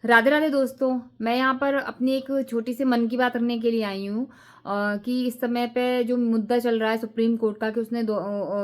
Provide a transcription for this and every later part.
राधे राधे दोस्तों। मैं यहाँ पर अपनी एक छोटी सी मन की बात रखने के लिए आई हूँ कि इस समय पे जो मुद्दा चल रहा है सुप्रीम कोर्ट का कि उसने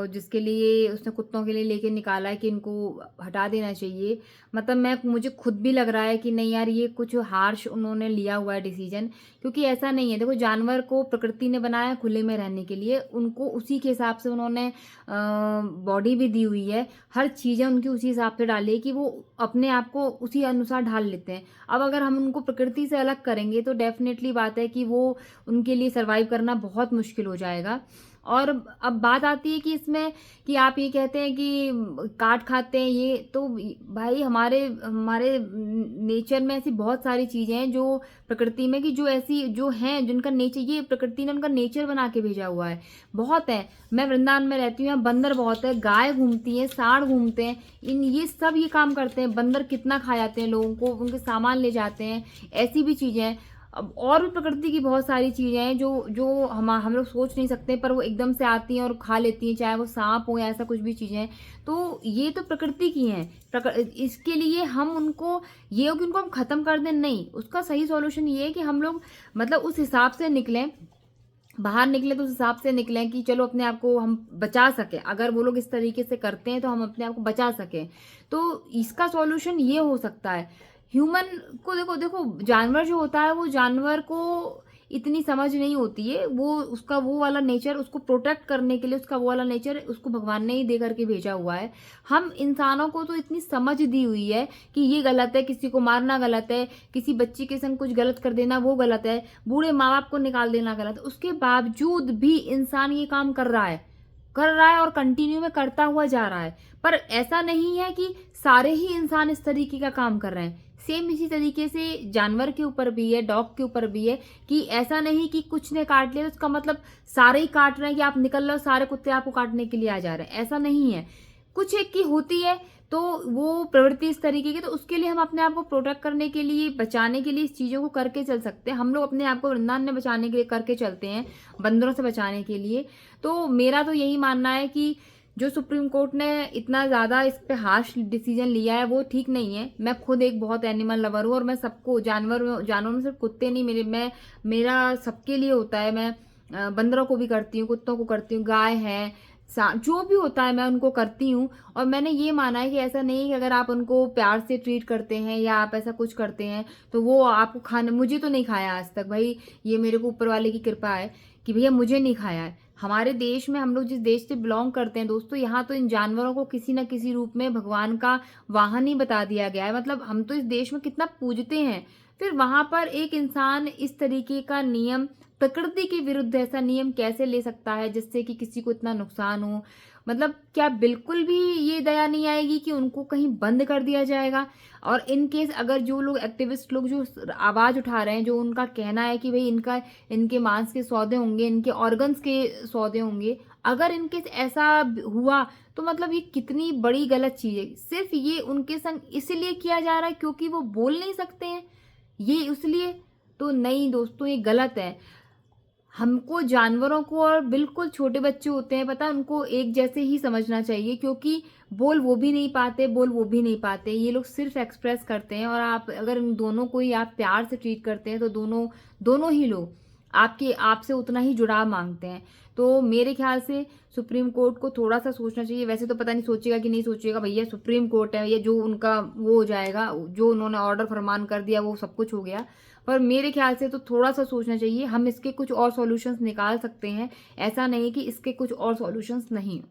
जिसके लिए उसने कुत्तों के लिए लेके निकाला है कि इनको हटा देना चाहिए। मतलब मैं मुझे खुद भी लग रहा है कि नहीं यार, ये कुछ हार्श उन्होंने लिया हुआ है डिसीजन। क्योंकि ऐसा नहीं है, देखो जानवर को प्रकृति ने बनाया खुले में रहने के लिए, उनको उसी के हिसाब से उन्होंने बॉडी भी दी हुई है, हर चीज़ें उनकी उसी हिसाब से डाली है कि वो अपने आप को उसी अनुसार ढाल लेते हैं। अब अगर हम उनको प्रकृति से अलग करेंगे तो डेफिनेटली बात है कि वो उनके लिए सर्वाइव करना बहुत मुश्किल हो जाएगा। और अब बात आती है कि इसमें कि आप ये कहते हैं कि काट खाते हैं, ये तो भाई हमारे हमारे नेचर में ऐसी बहुत सारी चीज़ें हैं जो प्रकृति में, कि जो ऐसी जो हैं जिनका नेचर, ये प्रकृति ने उनका नेचर बना के भेजा हुआ है। बहुत है। मैं वृंदावन में रहती हूँ, यहाँ बंदर बहुत है, गाय घूमती हैं, सांड घूमते हैं, इन ये सब ये काम करते हैं। बंदर कितना खा जाते हैं लोगों को, उनके सामान ले जाते हैं, ऐसी भी चीज़ें हैं। अब और भी प्रकृति की बहुत सारी चीज़ें हैं जो जो हम लोग सोच नहीं सकते, पर वो एकदम से आती हैं और खा लेती हैं, चाहे वो सांप हो या ऐसा कुछ भी चीज़ें हैं। तो ये तो प्रकृति की हैं। इसके लिए हम उनको, ये हो कि उनको हम ख़त्म कर दें, नहीं। उसका सही सॉल्यूशन ये है कि हम लोग मतलब उस हिसाब से निकलें, बाहर निकले तो उस हिसाब से निकलें कि चलो अपने आप को हम बचा सकें। अगर वो लोग इस तरीके से करते हैं तो हम अपने आप को बचा सकें। तो इसका सॉल्यूशन ये हो सकता है। ह्यूमन को देखो देखो, जानवर जो होता है वो जानवर को इतनी समझ नहीं होती है, वो उसका वो वाला नेचर, उसको प्रोटेक्ट करने के लिए उसका वो वाला नेचर उसको भगवान ने ही दे करके भेजा हुआ है। हम इंसानों को तो इतनी समझ दी हुई है कि ये गलत है, किसी को मारना गलत है, किसी बच्ची के संग कुछ गलत कर देना वो गलत है, बूढ़े माँ बाप को निकाल देना गलत है। उसके बावजूद भी इंसान ये काम कर रहा है और कंटिन्यू में करता हुआ जा रहा है। पर ऐसा नहीं है कि सारे ही इंसान इस तरीके का काम कर रहे हैं। सेम इसी तरीके से जानवर के ऊपर भी है, डॉग के ऊपर भी है, कि ऐसा नहीं कि कुछ ने काट लिया तो उसका मतलब सारे ही काट रहे हैं, कि आप निकल रहे हो सारे कुत्ते आपको काटने के लिए आ जा रहे हैं, ऐसा नहीं है। कुछ एक की होती है तो वो प्रवृत्ति इस तरीके की, तो उसके लिए हम अपने आप को प्रोटेक्ट करने के लिए, बचाने के लिए इस चीज़ों को करके चल सकते हैं। हम लोग अपने आप को वृंदावन में बचाने के लिए करके चलते हैं, बंदरों से बचाने के लिए। तो मेरा तो यही मानना है कि जो सुप्रीम कोर्ट ने इतना ज़्यादा इस पे हार्श डिसीजन लिया है वो ठीक नहीं है। मैं खुद एक बहुत एनिमल लवर हूँ और मैं सबको, जानवरों में सिर्फ कुत्ते नहीं, मेरा सबके लिए होता है। मैं बंदरों को भी करती हूँ, कुत्तों को करती हूँ, गाय है, जो भी होता है मैं उनको करती हूँ। और मैंने ये माना है कि ऐसा नहीं है कि अगर आप उनको प्यार से ट्रीट करते हैं या आप ऐसा कुछ करते हैं तो वो आपको खाना, मुझे तो नहीं खाया आज तक भाई, ये मेरे को ऊपर वाले की कृपा है कि भैया मुझे नहीं खाया है। हमारे देश में, हम लोग जिस देश से बिलोंग करते हैं दोस्तों, यहाँ तो इन जानवरों को किसी न किसी रूप में भगवान का वाहन ही बता दिया गया है। मतलब हम तो इस देश में कितना पूजते हैं, फिर वहां पर एक इंसान इस तरीके का नियम, प्रकृति के विरुद्ध ऐसा नियम कैसे ले सकता है जिससे कि किसी को इतना नुकसान हो। मतलब क्या बिल्कुल भी ये दया नहीं आएगी कि उनको कहीं बंद कर दिया जाएगा? और इन केस अगर जो लोग, एक्टिविस्ट लोग जो आवाज उठा रहे हैं, जो उनका कहना है कि भाई इनका, इनके मांस के सौदे होंगे, इनके ऑर्गन्स के सौदे होंगे, अगर इनकेस ऐसा हुआ तो मतलब ये कितनी बड़ी गलत चीज है। सिर्फ ये उनके संग इसलिए किया जा रहा है क्योंकि वो बोल नहीं सकते हैं, ये इसलिए। तो नहीं दोस्तों, ये गलत है। हमको जानवरों को, और बिल्कुल छोटे बच्चे होते हैं पता है, उनको एक जैसे ही समझना चाहिए, क्योंकि बोल वो भी नहीं पाते, बोल वो भी नहीं पाते, ये लोग सिर्फ एक्सप्रेस करते हैं। और आप अगर इन दोनों को ही आप प्यार से ट्रीट करते हैं तो दोनों दोनों ही लोग आपसे उतना ही जुड़ाव मांगते हैं। तो मेरे ख्याल से सुप्रीम कोर्ट को थोड़ा सा सोचना चाहिए। वैसे तो पता नहीं सोचेगा कि नहीं सोचेगा, भैया सुप्रीम कोर्ट है, ये जो उनका वो हो जाएगा, जो उन्होंने ऑर्डर फरमान कर दिया वो सब कुछ हो गया। पर मेरे ख्याल से तो थोड़ा सा सोचना चाहिए। हम इसके कुछ और सॉल्यूशंस निकाल सकते हैं, ऐसा नहीं कि इसके कुछ और सॉल्यूशंस नहीं हो।